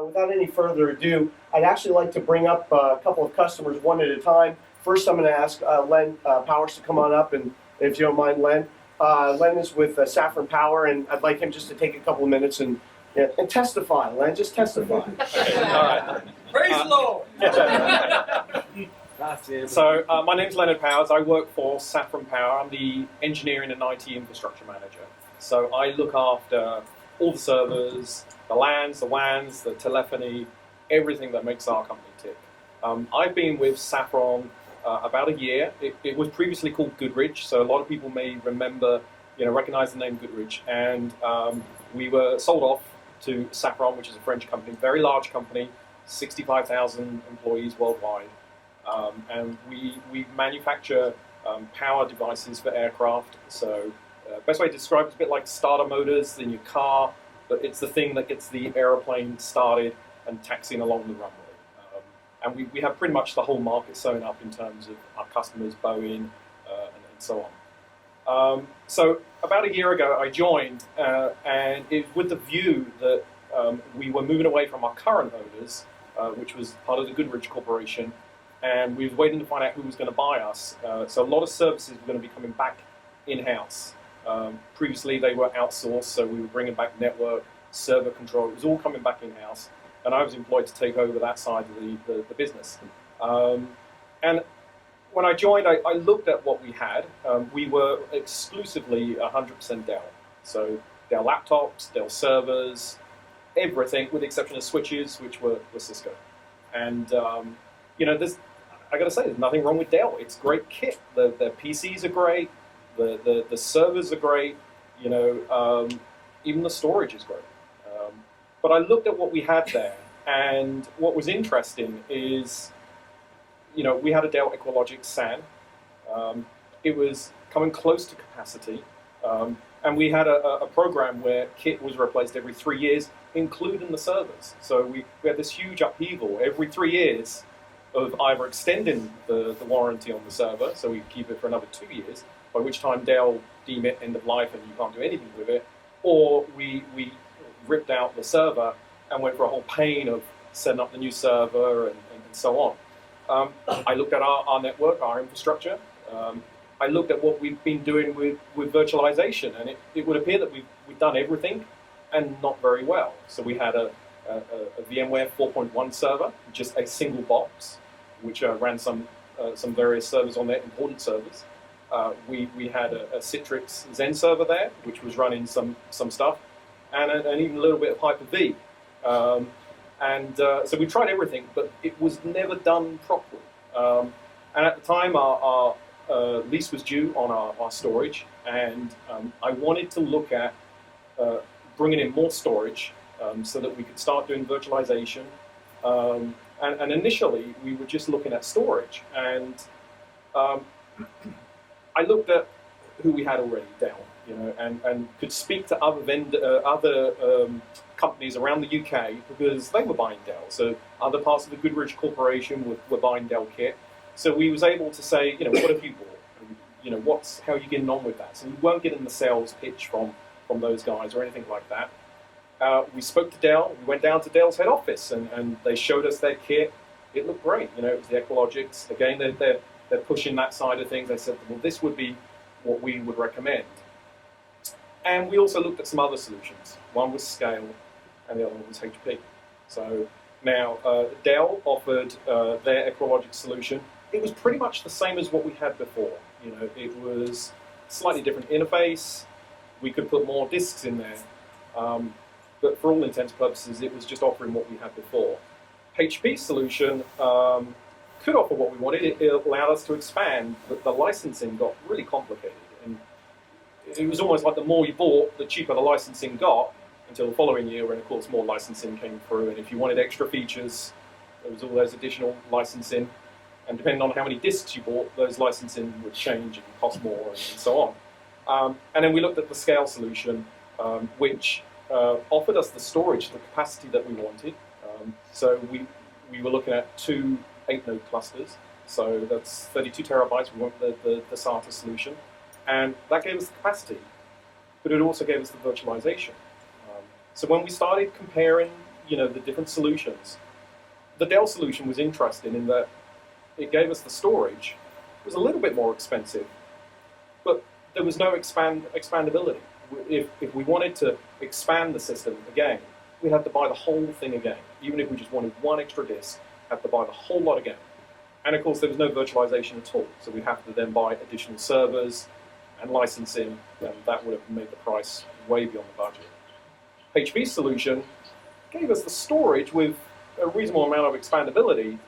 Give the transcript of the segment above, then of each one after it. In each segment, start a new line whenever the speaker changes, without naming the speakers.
Without any further ado, I'd actually like to bring up a couple of customers one at a time. First, I'm going to ask Len Powers to come on up, and if you don't mind, Len. Len is with Safran Power, and I'd like him just to take a couple of minutes and testify. Len, just testify.
Okay, all right.
Praise the Lord!
So, my name's Leonard Powers. I work for Safran Power. I'm the engineering and IT infrastructure manager. So I look after all the servers, the LANs, the WANs, the telephony, everything that makes our company tick. I've been with Safran about a year. It was previously called Goodrich, so a lot of people may remember, recognize the name Goodrich. And we were sold off to Safran, which is a French company, very large company, 65,000 employees worldwide. And we manufacture power devices for aircraft. So best way to describe it is a bit like starter motors in your car, but it's the thing that gets the aeroplane started and taxiing along the runway. And we have pretty much the whole market sewn up in terms of our customers, Boeing, and so on. So about a year ago, I joined, and it was with the view that we were moving away from our current owners, which was part of the Goodrich Corporation, and we were waiting to find out who was going to buy us. So a lot of services were going to be coming back in-house. Previously, they were outsourced, so we were bringing back network, server control. It was all coming back in-house, and I was employed to take over that side of the business. And when I joined, I looked at what we had. We were exclusively 100% Dell. So Dell laptops, Dell servers, everything, with the exception of switches, which were Cisco. And I got to say, there's nothing wrong with Dell. It's great kit. The PCs are great. The servers are great. Even the storage is great. But I looked at what we had there, and what was interesting is, we had a Dell Equalogic SAN. It was coming close to capacity, and we had a program where kit was replaced every 3 years, including the servers. So we had this huge upheaval every 3 years of either extending the warranty on the server, so we keep it for another 2 years, by which time Dell deem it end of life and you can't do anything with it, or we ripped out the server and went for a whole pain of setting up the new server and so on. I looked at our network, our infrastructure. I looked at what we've been doing with virtualization, and it would appear that we've done everything and not very well. So we had a VMware 4.1 server, just a single box, which ran some various servers on there, important servers. We had a Citrix Zen server there, which was running some stuff, and even a little bit of Hyper-V. So we tried everything, but it was never done properly. And at the time, our lease was due on our storage, and I wanted to look at bringing in more storage so that we could start doing virtualization. And initially, we were just looking at storage, and I looked at who we had already down, and could speak to other companies around the UK, because they were buying Dell. So other parts of the Goodrich Corporation were buying Dell kit. So we was able to say, what have you bought? How are you getting on with that? So we weren't getting the sales pitch from those guys or anything like that. We spoke to Dell. We went down to Dell's head office, and they showed us their kit. It looked great. It was the Equalogics. Again, they're pushing that side of things. They said, well, this would be what we would recommend. And we also looked at some other solutions. One was Scale, and the other one was HP. So now Dell offered their Equalogic solution. It was pretty much the same as what we had before. It was slightly different interface. We could put more disks in there. But for all intents and purposes, it was just offering what we had before. HP's solution could offer what we wanted. It allowed us to expand, but the licensing got really complicated. And it was almost like the more you bought, the cheaper the licensing got, until the following year, when of course more licensing came through. And if you wanted extra features, there was all those additional licensing. And depending on how many disks you bought, those licensing would change and cost more, and so on. And then we looked at the Scale solution, which offered us the storage, the capacity that we wanted. So we were looking at 2 8-node clusters. So that's 32 terabytes. We went the SATA solution. And that gave us the capacity, but it also gave us the virtualization. So when we started comparing, the different solutions. The Dell solution was interesting in that it gave us the storage. It was a little bit more expensive, but there was no expandability. If we wanted to expand the system again, we'd have to buy the whole thing again. Even if we just wanted one extra disk, have to buy the whole lot again. And of course, there was no virtualization at all, so we have to then buy additional servers and licensing, and that would have made the price way beyond the budget. HP's solution gave us the storage with a reasonable amount of expandability,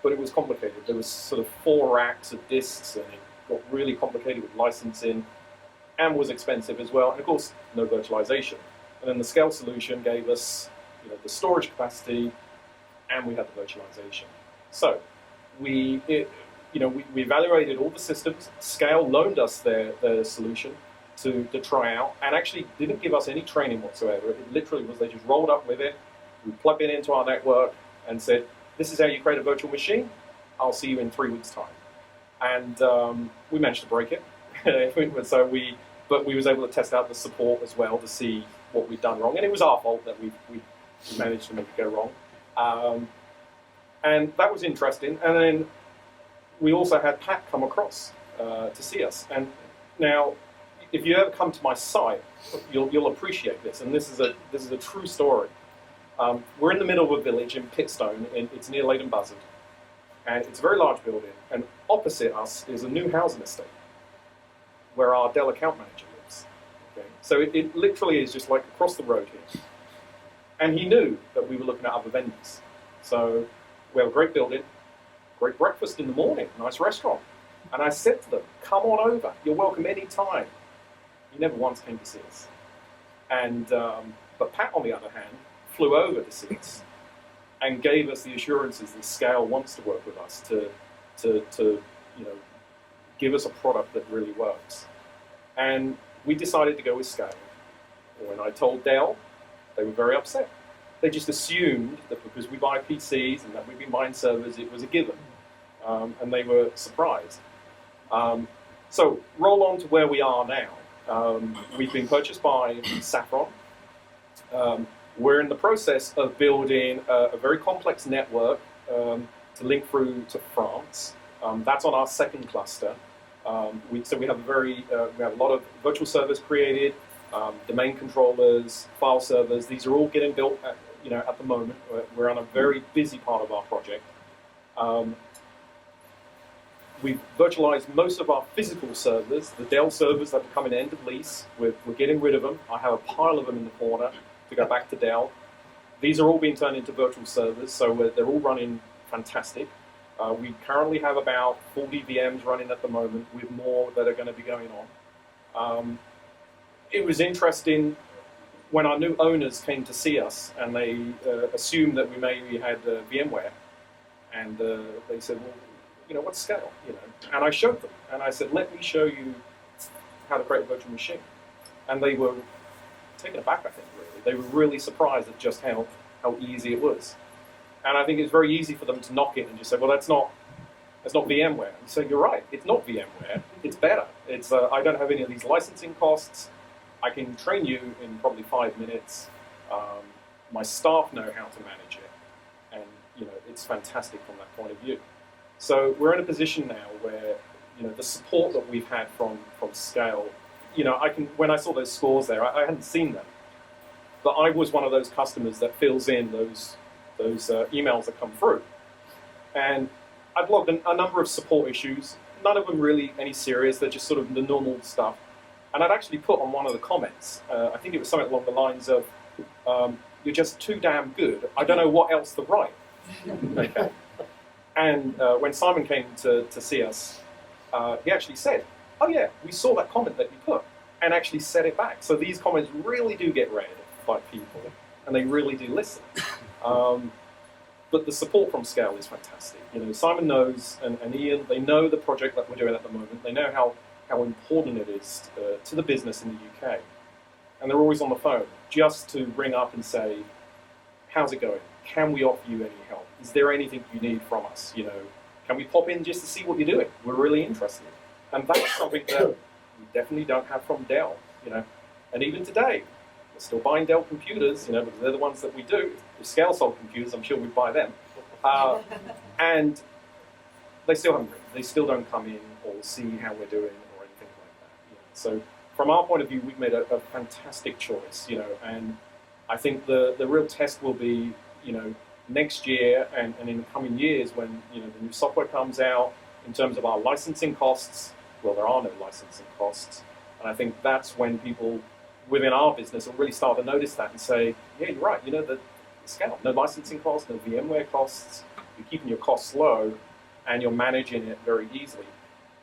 but it was complicated. There was sort of 4 racks of disks, and it got really complicated with licensing, and was expensive as well, and of course, no virtualization. And then the Scale solution gave us the storage capacity, and we had the virtualization. So we evaluated all the systems. Scale loaned us their solution to try out, and actually didn't give us any training whatsoever. It literally was, they just rolled up with it, we plugged it into our network, and said, this is how you create a virtual machine. I'll see you in 3 weeks' time. And we managed to break it. But we was able to test out the support as well to see what we'd done wrong. And it was our fault that we managed to make it go wrong. And that was interesting. And then we also had Pat come across to see us. And now, if you ever come to my site, you'll appreciate this. And this is a true story. We're in the middle of a village in Pitstone. It's near Leighton Buzzard. And it's a very large building. And opposite us is a new housing estate where our Dell account manager lives. Okay? So it literally is just like across the road here. And he knew that we were looking at other vendors. So we have a great building, great breakfast in the morning, nice restaurant. And I said to them, come on over, you're welcome any time. He never once came to see us. And but Pat, on the other hand, flew over to see us and gave us the assurances that Scale wants to work with us to give us a product that really works. And we decided to go with Scale. When I told Dell, they were very upset. They just assumed that because we buy PCs and that we've been buying servers, it was a given. And they were surprised. So roll on to where we are now. We've been purchased by Safran. We're in the process of building a very complex network to link through to France. That's on our second cluster. So we have we have a lot of virtual servers created, domain controllers, file servers. These are all getting built at the moment. We're on a very busy part of our project. We've virtualized most of our physical servers, the Dell servers that are coming end of lease. We're getting rid of them. I have a pile of them in the corner to go back to Dell. These are all being turned into virtual servers, so they're all running fantastic. We currently have about 40 VMs running at the moment, with more that are going to be going on. It was interesting when our new owners came to see us, and they assumed that we maybe had VMware, and they said, well, what's Scale? And I showed them, and I said, let me show you how to create a virtual machine. And they were taken aback, I think, really. They were really surprised at just how easy it was. And I think it's very easy for them to knock it and just say, well, that's not VMware. And so you're right, it's not VMware, it's better. It's I don't have any of these licensing costs. I can train you in probably 5 minutes. My staff know how to manage it. And it's fantastic from that point of view. So we're in a position now where the support that we've had from Scale, when I saw those scores there, I hadn't seen them. But I was one of those customers that fills in those emails that come through. And I've logged a number of support issues, none of them really any serious, they're just sort of the normal stuff. And I'd actually put on one of the comments, I think it was something along the lines of, you're just too damn good, I don't know what else to write. Okay. And when Simon came to see us, he actually said, oh yeah, we saw that comment that you put, and actually said it back. So these comments really do get read by people, and they really do listen. But the support from Scale is fantastic. Simon knows, and Ian, they know the project that we're doing at the moment. They know how important it is to the business in the UK. And they're always on the phone, just to ring up and say, how's it going? Can we offer you any help? Is there anything you need from us? Can we pop in just to see what you're doing? We're really interested. And that's something that we definitely don't have from Dell. And even today, We're still buying Dell computers, because they're the ones that we do. If Scale sold computers, I'm sure we'd buy them. And they still haven't written. They still don't come in or see how we're doing or anything like that. So from our point of view, we've made a fantastic choice, and I think the real test will be, next year and in the coming years when, the new software comes out in terms of our licensing costs. Well, there are no licensing costs. And I think that's when people within our business will really start to notice that and say, yeah, you're right, the Scale, no licensing costs, no VMware costs, you're keeping your costs low, and you're managing it very easily.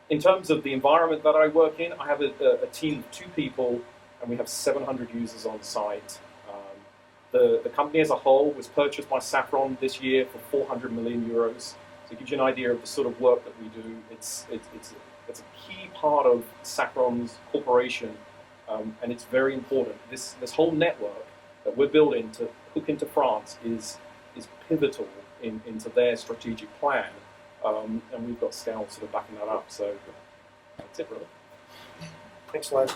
In terms of the environment that I work in, I have a team of 2 people, and we have 700 users on site. The company as a whole was purchased by Safran this year for 400 million euros. So it gives you an idea of the sort of work that we do. It's a key part of Safran's corporation, and it's very important. This whole network that we're building to hook into France is pivotal into their strategic plan, and we've got Scale sort of backing that up. So that's it, really.
Thanks, Len.